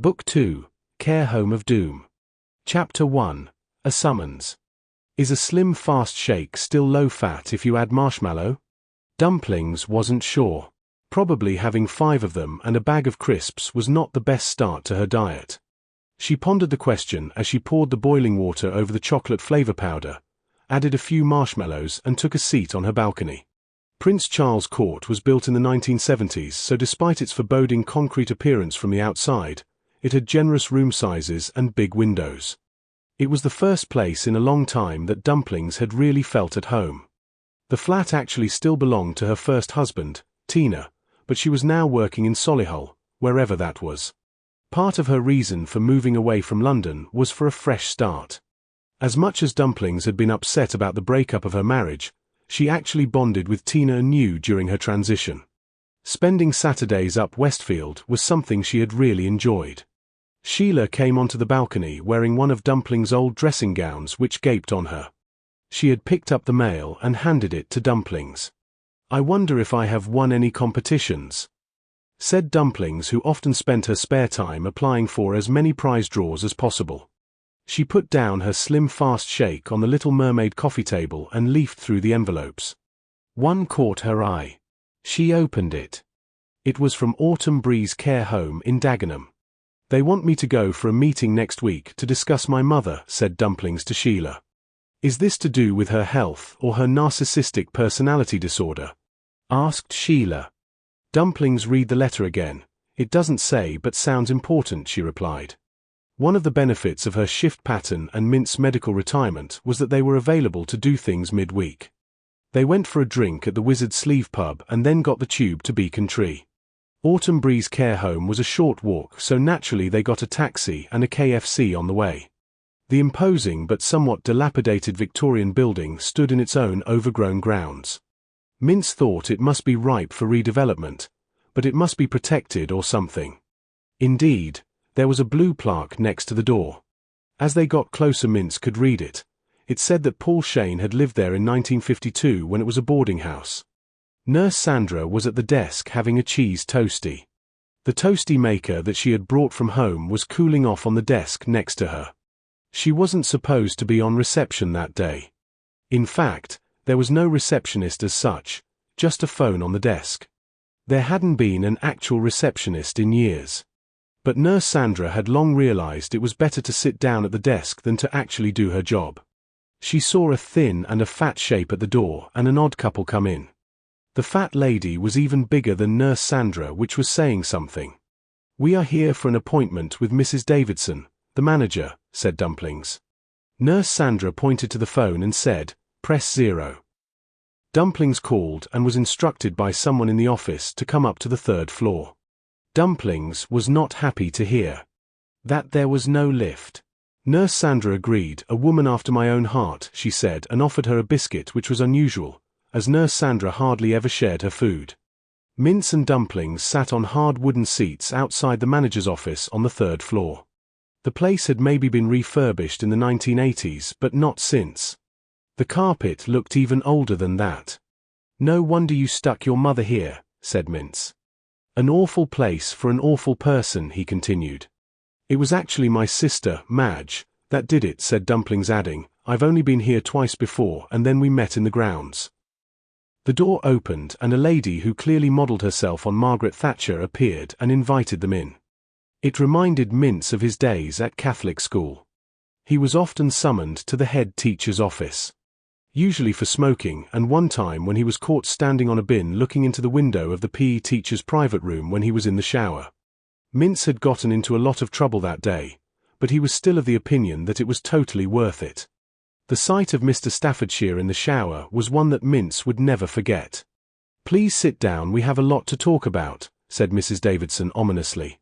Book 2, Care Home of Doom. Chapter 1, A Summons. Is a slim fast shake still low-fat if you add marshmallow? Dumplings wasn't sure. Probably having 5 of them and a bag of crisps was not the best start to her diet. She pondered the question as she poured the boiling water over the chocolate flavor powder, added a few marshmallows and took a seat on her balcony. Prince Charles Court was built in the 1970s, so despite its foreboding concrete appearance from the outside, it had generous room sizes and big windows. It was the first place in a long time that Dumplings had really felt at home. The flat actually still belonged to her first husband, Tina, but she was now working in Solihull, wherever that was. Part of her reason for moving away from London was for a fresh start. As much as Dumplings had been upset about the breakup of her marriage, she actually bonded with Tina anew during her transition. Spending Saturdays up Westfield was something she had really enjoyed. Sheila came onto the balcony wearing one of Dumplings' old dressing gowns which gaped on her. She had picked up the mail and handed it to Dumplings. "I wonder if I have won any competitions," said Dumplings, who often spent her spare time applying for as many prize draws as possible. She put down her slim fast shake on the Little Mermaid coffee table and leafed through the envelopes. One caught her eye. She opened it. It was from Autumn Breeze Care Home in Dagenham. "They want me to go for a meeting next week to discuss my mother," said Dumplings to Sheila. "Is this to do with her health or her narcissistic personality disorder?" asked Sheila. Dumplings read the letter again. "It doesn't say but sounds important," she replied. One of the benefits of her shift pattern and Mince's medical retirement was that they were available to do things midweek. They went for a drink at the Wizard Sleeve pub and then got the tube to Beacon Tree. Autumn Breeze Care Home was a short walk, so naturally they got a taxi and a KFC on the way. The imposing but somewhat dilapidated Victorian building stood in its own overgrown grounds. Mince thought it must be ripe for redevelopment, but it must be protected or something. Indeed, there was a blue plaque next to the door. As they got closer, Mince could read it. It said that Paul Shane had lived there in 1952 when it was a boarding house. Nurse Sandra was at the desk having a cheese toastie. The toastie maker that she had brought from home was cooling off on the desk next to her. She wasn't supposed to be on reception that day. In fact, there was no receptionist as such, just a phone on the desk. There hadn't been an actual receptionist in years. But Nurse Sandra had long realized it was better to sit down at the desk than to actually do her job. She saw a thin and a fat shape at the door and an odd couple come in. The fat lady was even bigger than Nurse Sandra, which was saying something. "We are here for an appointment with Mrs. Davidson, the manager," said Dumplings. Nurse Sandra pointed to the phone and said, "Press 0." Dumplings called and was instructed by someone in the office to come up to the 3rd floor. Dumplings was not happy to hear that there was no lift. Nurse Sandra agreed. "A woman after my own heart," she said, and offered her a biscuit, which was unusual, as Nurse Sandra hardly ever shared her food. Mince and Dumplings sat on hard wooden seats outside the manager's office on the 3rd floor. The place had maybe been refurbished in the 1980s, but not since. The carpet looked even older than that. "No wonder you stuck your mother here," said Mince. "An awful place for an awful person," he continued. "It was actually my sister, Madge, that did it," said Dumplings, adding, "I've only been here twice before and then we met in the grounds." The door opened and a lady who clearly modelled herself on Margaret Thatcher appeared and invited them in. It reminded Mince of his days at Catholic school. He was often summoned to the head teacher's office, usually for smoking, and one time when he was caught standing on a bin looking into the window of the PE teacher's private room when he was in the shower. Mince had gotten into a lot of trouble that day, but he was still of the opinion that it was totally worth it. The sight of Mr. Staffordshire in the shower was one that Mince would never forget. "Please sit down, we have a lot to talk about," said Mrs. Davidson ominously.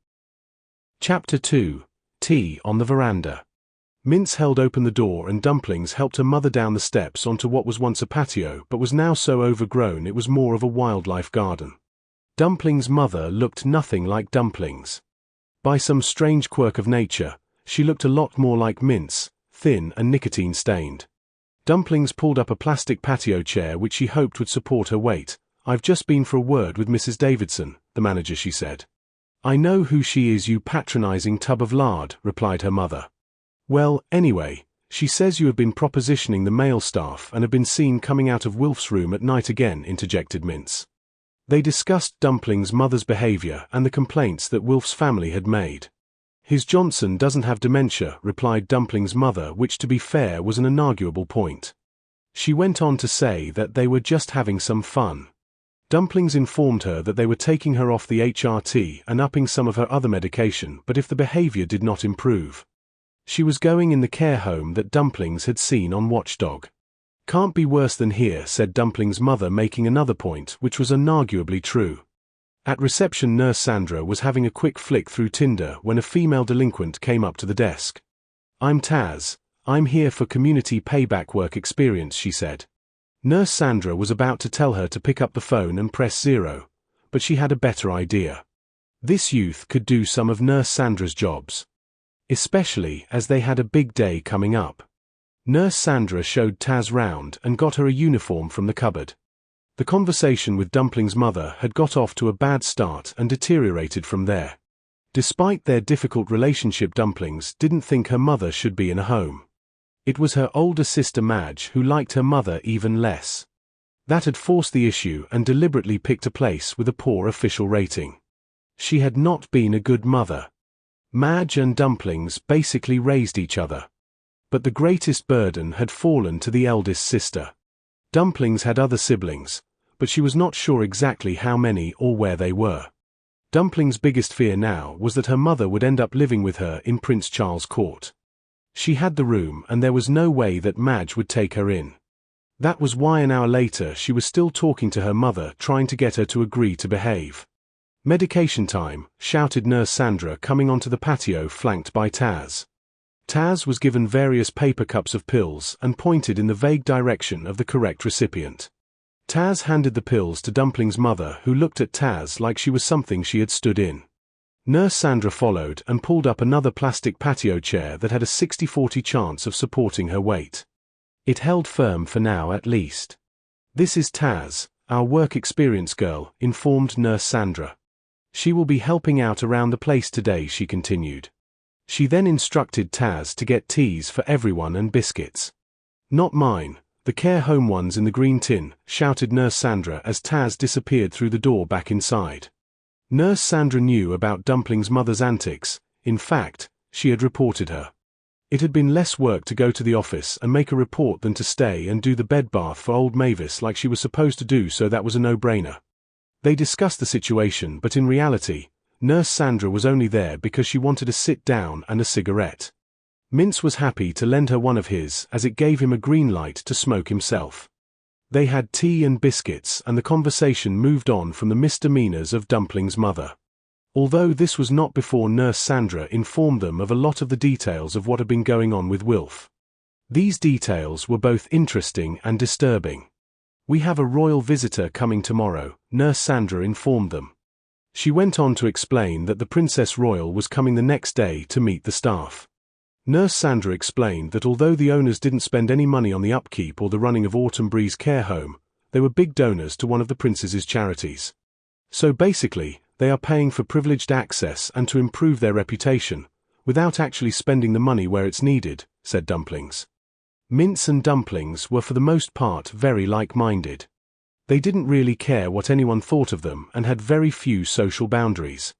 Chapter 2, Tea on the Veranda. Mince held open the door and Dumplings helped her mother down the steps onto what was once a patio but was now so overgrown it was more of a wildlife garden. Dumplings' mother looked nothing like Dumplings. By some strange quirk of nature, she looked a lot more like Mince, thin and nicotine-stained. Dumplings pulled up a plastic patio chair which she hoped would support her weight. "I've just been for a word with Mrs. Davidson, the manager," she said. "I know who she is, you patronizing tub of lard," replied her mother. "Well, anyway, she says you have been propositioning the male staff and have been seen coming out of Wilf's room at night again," interjected Mince. They discussed Dumplings' mother's behavior and the complaints that Wilf's family had made. "His Johnson doesn't have dementia," replied Dumplings' mother, which to be fair was an inarguable point. She went on to say that they were just having some fun. Dumplings informed her that they were taking her off the HRT and upping some of her other medication, but if the behavior did not improve, she was going in the care home that Dumplings had seen on Watchdog. "Can't be worse than here," said Dumplings' mother, making another point which was unarguably true. At reception, Nurse Sandra was having a quick flick through Tinder when a female delinquent came up to the desk. "I'm Taz. I'm here for community payback work experience," she said. Nurse Sandra was about to tell her to pick up the phone and press 0, but she had a better idea. This youth could do some of Nurse Sandra's jobs, especially as they had a big day coming up. Nurse Sandra showed Taz round and got her a uniform from the cupboard. The conversation with Dumplings' mother had got off to a bad start and deteriorated from there. Despite their difficult relationship, Dumplings didn't think her mother should be in a home. It was her older sister Madge who liked her mother even less. That had forced the issue and deliberately picked a place with a poor official rating. She had not been a good mother. Madge and Dumplings basically raised each other. But the greatest burden had fallen to the eldest sister. Dumplings had other siblings, but she was not sure exactly how many or where they were. Dumplings' biggest fear now was that her mother would end up living with her in Prince Charles Court. She had the room and there was no way that Madge would take her in. That was why an hour later she was still talking to her mother, trying to get her to agree to behave. "Medication time," shouted Nurse Sandra, coming onto the patio flanked by Taz. Taz was given various paper cups of pills and pointed in the vague direction of the correct recipient. Taz handed the pills to Dumplings' mother, who looked at Taz like she was something she had stood in. Nurse Sandra followed and pulled up another plastic patio chair that had a 60-40 chance of supporting her weight. It held firm for now at least. "This is Taz, our work experience girl," informed Nurse Sandra. "She will be helping out around the place today," she continued. She then instructed Taz to get teas for everyone and biscuits. "Not mine, the care home ones in the green tin," shouted Nurse Sandra as Taz disappeared through the door back inside. Nurse Sandra knew about Dumplings' mother's antics. In fact, she had reported her. It had been less work to go to the office and make a report than to stay and do the bed bath for old Mavis like she was supposed to do, so that was a no-brainer. They discussed the situation, but in reality, Nurse Sandra was only there because she wanted to sit down and a cigarette. Mince was happy to lend her one of his, as it gave him a green light to smoke himself. They had tea and biscuits, and the conversation moved on from the misdemeanors of Dumplings' mother. Although this was not before Nurse Sandra informed them of a lot of the details of what had been going on with Wilf. These details were both interesting and disturbing. "We have a royal visitor coming tomorrow," Nurse Sandra informed them. She went on to explain that the Princess Royal was coming the next day to meet the staff. Nurse Sandra explained that although the owners didn't spend any money on the upkeep or the running of Autumn Breeze Care Home, they were big donors to one of the princess's charities. So basically, they are paying for privileged access and to improve their reputation, without actually spending the money where it's needed, said Dumplings. Mince and Dumplings were for the most part very like-minded. They didn't really care what anyone thought of them and had very few social boundaries.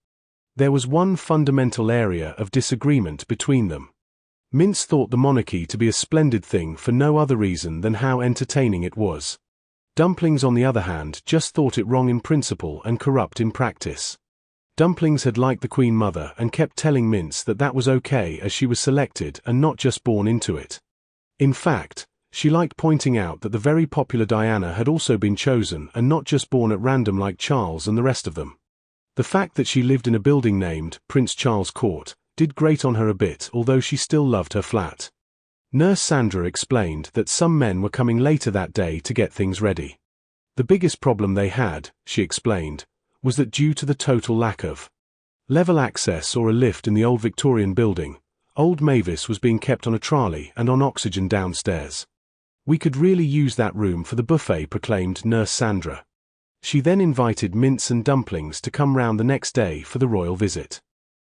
There was one fundamental area of disagreement between them. Mince thought the monarchy to be a splendid thing for no other reason than how entertaining it was. Dumplings, on the other hand, just thought it wrong in principle and corrupt in practice. Dumplings had liked the Queen Mother and kept telling Mince that that was okay as she was selected and not just born into it. In fact, she liked pointing out that the very popular Diana had also been chosen and not just born at random like Charles and the rest of them. The fact that she lived in a building named Prince Charles Court did grate on her a bit, although she still loved her flat. Nurse Sandra explained that some men were coming later that day to get things ready. The biggest problem they had, she explained, was that due to the total lack of level access or a lift in the old Victorian building, old Mavis was being kept on a trolley and on oxygen downstairs. "We could really use that room for the buffet," proclaimed Nurse Sandra. She then invited Mince and Dumplings to come round the next day for the royal visit.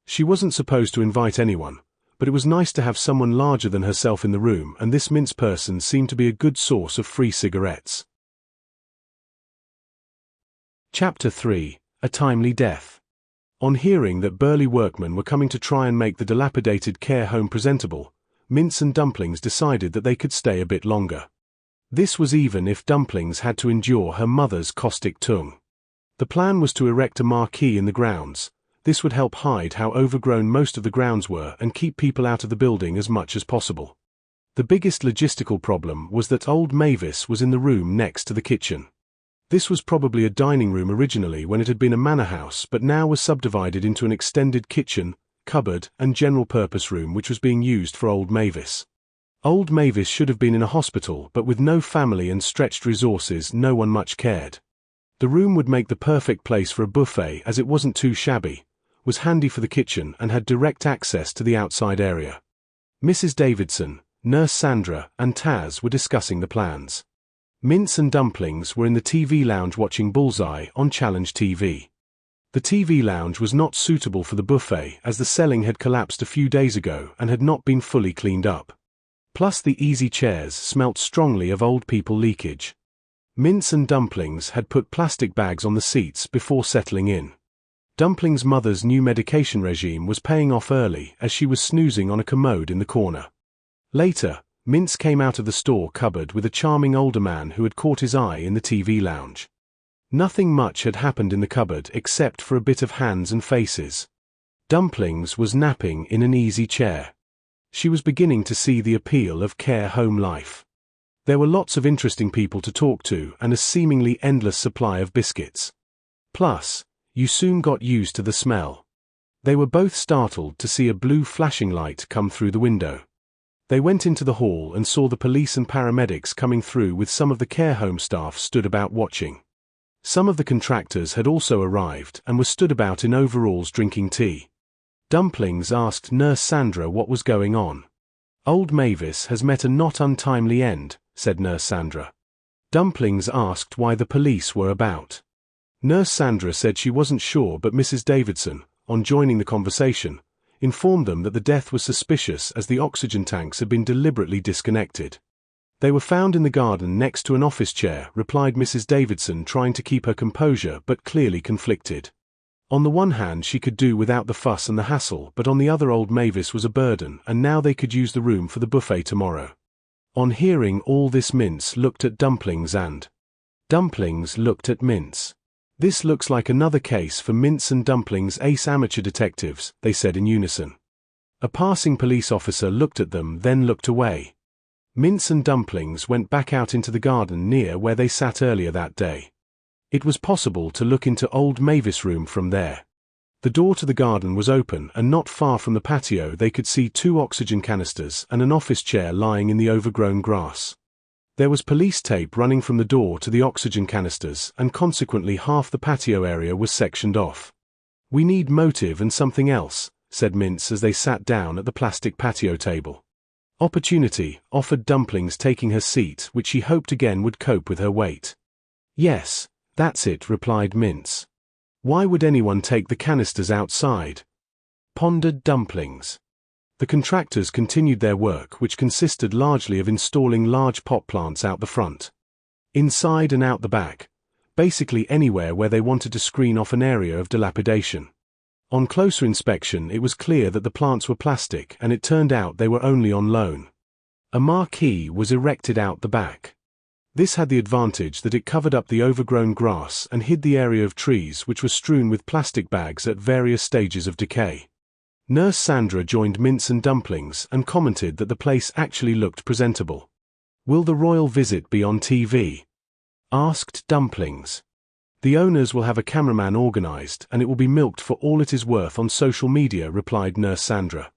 She wasn't supposed to invite anyone, but it was nice to have someone larger than herself in the room, and this Mince person seemed to be a good source of free cigarettes. Chapter 3: A Timely Death. On hearing that burly workmen were coming to try and make the dilapidated care home presentable, Mince and Dumplings decided that they could stay a bit longer. This was even if Dumplings had to endure her mother's caustic tongue. The plan was to erect a marquee in the grounds. This would help hide how overgrown most of the grounds were and keep people out of the building as much as possible. The biggest logistical problem was that old Mavis was in the room next to the kitchen. This was probably a dining room originally when it had been a manor house, but now was subdivided into an extended kitchen, cupboard, and general-purpose room which was being used for old Mavis. Old Mavis should have been in a hospital, but with no family and stretched resources, no one much cared. The room would make the perfect place for a buffet as it wasn't too shabby, was handy for the kitchen, and had direct access to the outside area. Mrs. Davidson, Nurse Sandra, and Taz were discussing the plans. Mince and Dumplings were in the TV lounge watching Bullseye on Challenge TV. The TV lounge was not suitable for the buffet as the ceiling had collapsed a few days ago and had not been fully cleaned up. Plus the easy chairs smelt strongly of old people leakage. Mince and Dumplings had put plastic bags on the seats before settling in. Dumplings' mother's new medication regime was paying off early as she was snoozing on a commode in the corner. Later, Mince came out of the store cupboard with a charming older man who had caught his eye in the TV lounge. Nothing much had happened in the cupboard except for a bit of hands and faces. Dumplings was napping in an easy chair. She was beginning to see the appeal of care home life. There were lots of interesting people to talk to and a seemingly endless supply of biscuits. Plus, you soon got used to the smell. They were both startled to see a blue flashing light come through the window. They went into the hall and saw the police and paramedics coming through with some of the care home staff stood about watching. Some of the contractors had also arrived and were stood about in overalls drinking tea. Dumplings asked Nurse Sandra what was going on. "Old Mavis has met a not untimely end," said Nurse Sandra. Dumplings asked why the police were about. Nurse Sandra said she wasn't sure, but Mrs. Davidson, on joining the conversation, informed them that the death was suspicious as the oxygen tanks had been deliberately disconnected. "They were found in the garden next to an office chair," replied Mrs. Davidson, trying to keep her composure but clearly conflicted. On the one hand she could do without the fuss and the hassle, but on the other old Mavis was a burden, and now they could use the room for the buffet tomorrow. On hearing all this, Mince looked at Dumplings and Dumplings looked at Mince. "This looks like another case for Mince and Dumplings' ace amateur detectives," they said in unison. A passing police officer looked at them, then looked away. Mince and Dumplings went back out into the garden near where they sat earlier that day. It was possible to look into old Mavis' room from there. The door to the garden was open, and not far from the patio they could see 2 oxygen canisters and an office chair lying in the overgrown grass. There was police tape running from the door to the oxygen canisters, and consequently half the patio area was sectioned off. "We need motive and something else," said Mince as they sat down at the plastic patio table. "Opportunity," offered Dumplings, taking her seat, which she hoped again would cope with her weight. "Yes, that's it," replied Mince. "Why would anyone take the canisters outside?" pondered Dumplings. The contractors continued their work, which consisted largely of installing large pot plants out the front, inside and out the back, basically anywhere where they wanted to screen off an area of dilapidation. On closer inspection it was clear that the plants were plastic, and it turned out they were only on loan. A marquee was erected out the back. This had the advantage that it covered up the overgrown grass and hid the area of trees which were strewn with plastic bags at various stages of decay. Nurse Sandra joined Mince and Dumplings and commented that the place actually looked presentable. "Will the royal visit be on TV?" asked Dumplings. "The owners will have a cameraman organized, and it will be milked for all it is worth on social media," replied Nurse Sandra.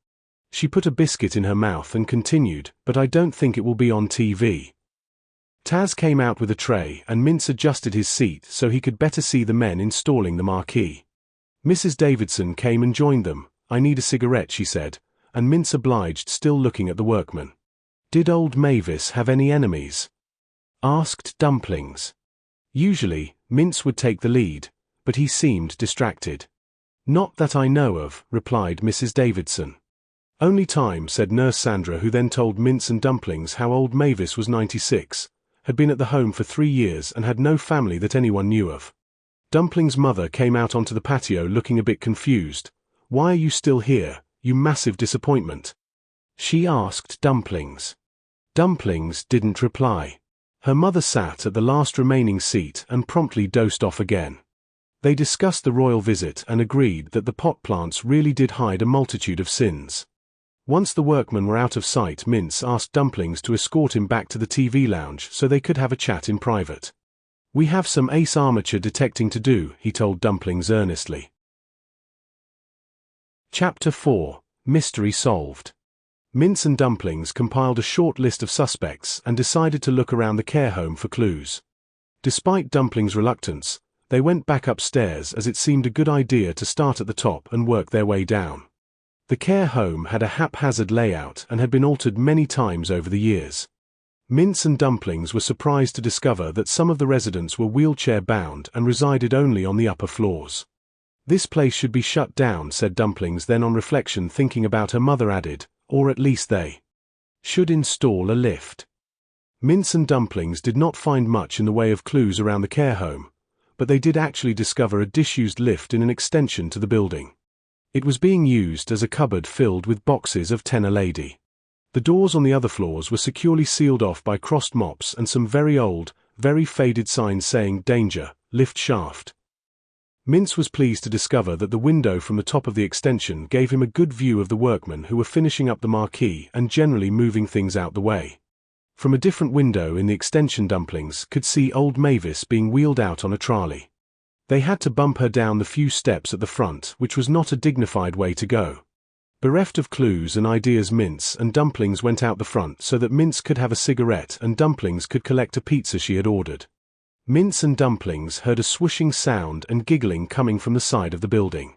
She put a biscuit in her mouth and continued, "But I don't think it will be on TV." Taz came out with a tray, and Mince adjusted his seat so he could better see the men installing the marquee. Mrs. Davidson came and joined them. "I need a cigarette," she said, and Mince obliged, still looking at the workmen. "Did old Mavis have any enemies?" asked Dumplings. "Usually, Mince would take the lead, but he seemed distracted. "Not that I know of," replied Mrs. Davidson. "Only time," said Nurse Sandra, who then told Mince and Dumplings how old Mavis was 96, had been at the home for 3 years and had no family that anyone knew of. Dumplings' mother came out onto the patio looking a bit confused. "Why are you still here, you massive disappointment?" she asked Dumplings. Dumplings didn't reply. Her mother sat at the last remaining seat and promptly dozed off again. They discussed the royal visit and agreed that the pot plants really did hide a multitude of sins. Once the workmen were out of sight, Mince asked Dumplings to escort him back to the TV lounge so they could have a chat in private. "We have some ace armature detecting to do," he told Dumplings earnestly. Chapter 4: Mystery Solved. Mince and Dumplings compiled a short list of suspects and decided to look around the care home for clues. Despite Dumplings' reluctance, they went back upstairs as it seemed a good idea to start at the top and work their way down. The care home had a haphazard layout and had been altered many times over the years. Mince and Dumplings were surprised to discover that some of the residents were wheelchair-bound and resided only on the upper floors. "This place should be shut down," said Dumplings, then on reflection thinking about her mother added, "or at least they should install a lift." Mince and Dumplings did not find much in the way of clues around the care home, but they did actually discover a disused lift in an extension to the building. It was being used as a cupboard filled with boxes of Tenor Lady. The doors on the other floors were securely sealed off by crossed mops and some very old, very faded signs saying "Danger, lift shaft." Mince was pleased to discover that the window from the top of the extension gave him a good view of the workmen who were finishing up the marquee and generally moving things out the way. From a different window in the extension, Dumplings could see old Mavis being wheeled out on a trolley. They had to bump her down the few steps at the front, which was not a dignified way to go. Bereft of clues and ideas, Mince and Dumplings went out the front so that Mince could have a cigarette and Dumplings could collect a pizza she had ordered. Mince and Dumplings heard a swooshing sound and giggling coming from the side of the building.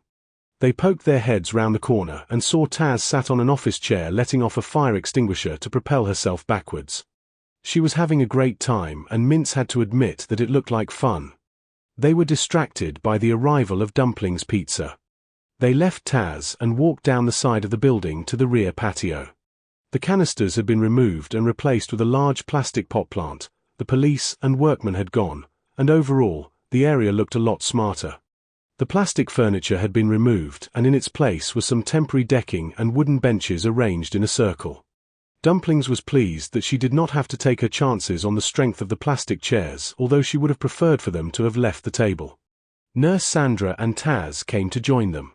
They poked their heads round the corner and saw Taz sat on an office chair letting off a fire extinguisher to propel herself backwards. She was having a great time and Mince had to admit that it looked like fun. They were distracted by the arrival of Dumplings' pizza. They left Taz and walked down the side of the building to the rear patio. The canisters had been removed and replaced with a large plastic pot plant. The police and workmen had gone, and overall, the area looked a lot smarter. The plastic furniture had been removed and in its place was some temporary decking and wooden benches arranged in a circle. Dumplings was pleased that she did not have to take her chances on the strength of the plastic chairs, although she would have preferred for them to have left the table. Nurse Sandra and Taz came to join them.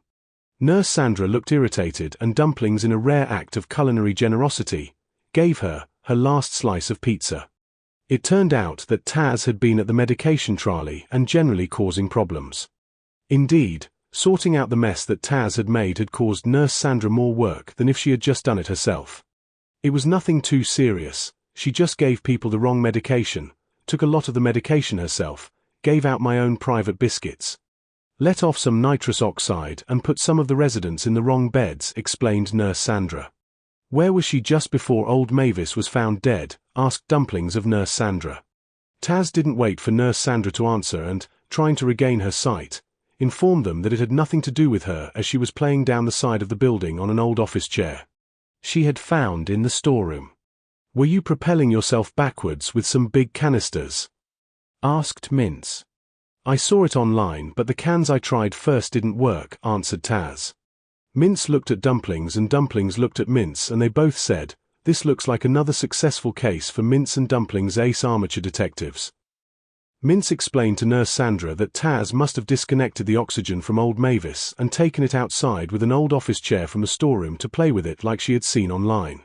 Nurse Sandra looked irritated and Dumplings, in a rare act of culinary generosity, gave her her last slice of pizza. It turned out that Taz had been at the medication trolley and generally causing problems. Indeed, sorting out the mess that Taz had made had caused Nurse Sandra more work than if she had just done it herself. It was nothing too serious, she just gave people the wrong medication, took a lot of the medication herself, gave out my own private biscuits. Let off some nitrous oxide and put some of the residents in the wrong beds, explained Nurse Sandra. Where was she just before old Mavis was found dead? Asked Dumplings of Nurse Sandra. Taz didn't wait for Nurse Sandra to answer and, trying to regain her sight, informed them that it had nothing to do with her as she was playing down the side of the building on an old office chair she had found in the storeroom. "Were you propelling yourself backwards with some big canisters?" asked Mince. "I saw it online, but the cans I tried first didn't work," answered Taz. Mince looked at Dumplings and Dumplings looked at Mince and they both said, "This looks like another successful case for Mince and Dumplings' ace armature detectives." Mince explained to Nurse Sandra that Taz must have disconnected the oxygen from old Mavis and taken it outside with an old office chair from the storeroom to play with it like she had seen online.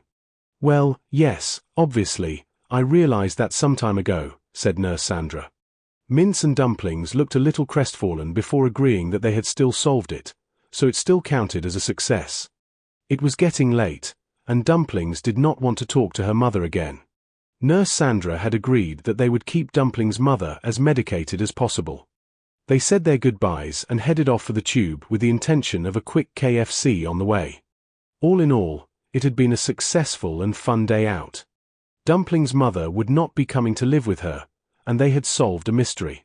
"Well, yes, obviously, I realized that some time ago," said Nurse Sandra. Mince and Dumplings looked a little crestfallen before agreeing that they had still solved it, so it still counted as a success. It was getting late, and Dumplings did not want to talk to her mother again. Nurse Sandra had agreed that they would keep Dumplings' mother as medicated as possible. They said their goodbyes and headed off for the tube with the intention of a quick KFC on the way. All in all, it had been a successful and fun day out. Dumplings' mother would not be coming to live with her, and they had solved a mystery.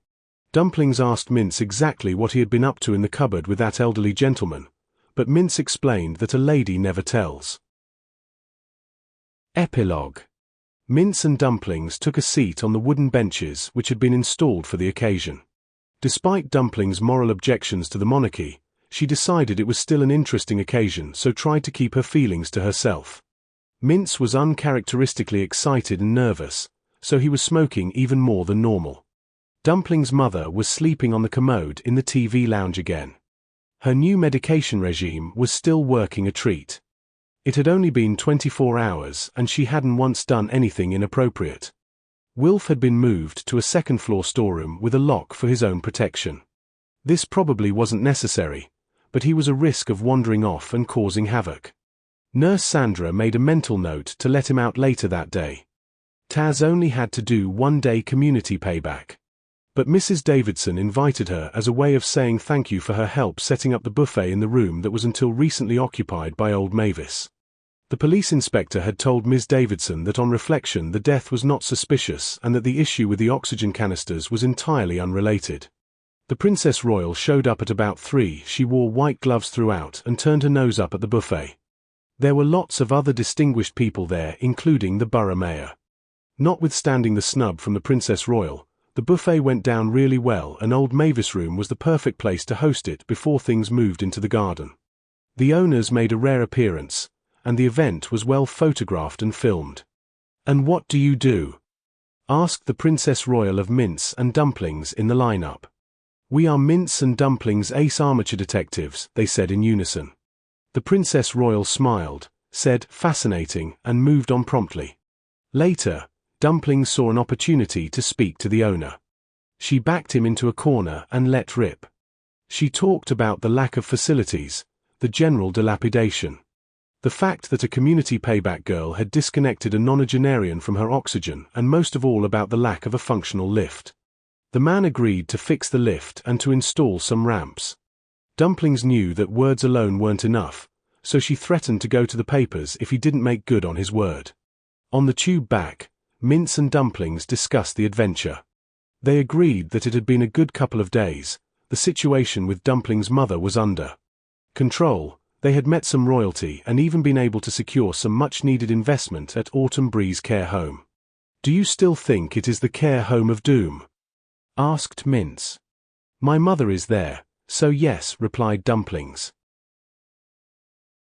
Dumplings asked Mince exactly what he had been up to in the cupboard with that elderly gentleman, but Mince explained that a lady never tells. Epilogue. Mince and Dumplings took a seat on the wooden benches which had been installed for the occasion. Despite Dumplings' moral objections to the monarchy, she decided it was still an interesting occasion, so tried to keep her feelings to herself. Mince was uncharacteristically excited and nervous, so he was smoking even more than normal. Dumplings' mother was sleeping on the commode in the TV lounge again. Her new medication regime was still working a treat. It had only been 24 hours and she hadn't once done anything inappropriate. Wilf had been moved to a second-floor storeroom with a lock for his own protection. This probably wasn't necessary, but he was a risk of wandering off and causing havoc. Nurse Sandra made a mental note to let him out later that day. Taz only had to do one-day community payback. But Mrs. Davidson invited her as a way of saying thank you for her help setting up the buffet in the room that was until recently occupied by old Mavis. The police inspector had told Ms. Davidson that on reflection the death was not suspicious and that the issue with the oxygen canisters was entirely unrelated. The Princess Royal showed up at about 3. She wore white gloves throughout and turned her nose up at the buffet. There were lots of other distinguished people there, including the borough mayor. Notwithstanding the snub from the Princess Royal, the buffet went down really well and old Mavis' room was the perfect place to host it before things moved into the garden. The owners made a rare appearance, and the event was well photographed and filmed. "And what do you do?" asked the Princess Royal of Mince and Dumplings in the lineup. "We are Mince and Dumplings ace amateur detectives," they said in unison. The Princess Royal smiled, said fascinating, and moved on promptly. Later, Dumplings saw an opportunity to speak to the owner. She backed him into a corner and let rip. She talked about the lack of facilities, the general dilapidation. The fact that a community payback girl had disconnected a nonagenarian from her oxygen, and most of all about the lack of a functional lift. The man agreed to fix the lift and to install some ramps. Dumplings knew that words alone weren't enough, so she threatened to go to the papers if he didn't make good on his word. On the tube back, Mince and Dumplings discussed the adventure. They agreed that it had been a good couple of days. The situation with Dumplings' mother was under control. They had met some royalty and even been able to secure some much-needed investment at Autumn Breeze Care Home. "Do you still think it is the Care Home of Doom?" asked Mince. "My mother is there, so yes," replied Dumplings.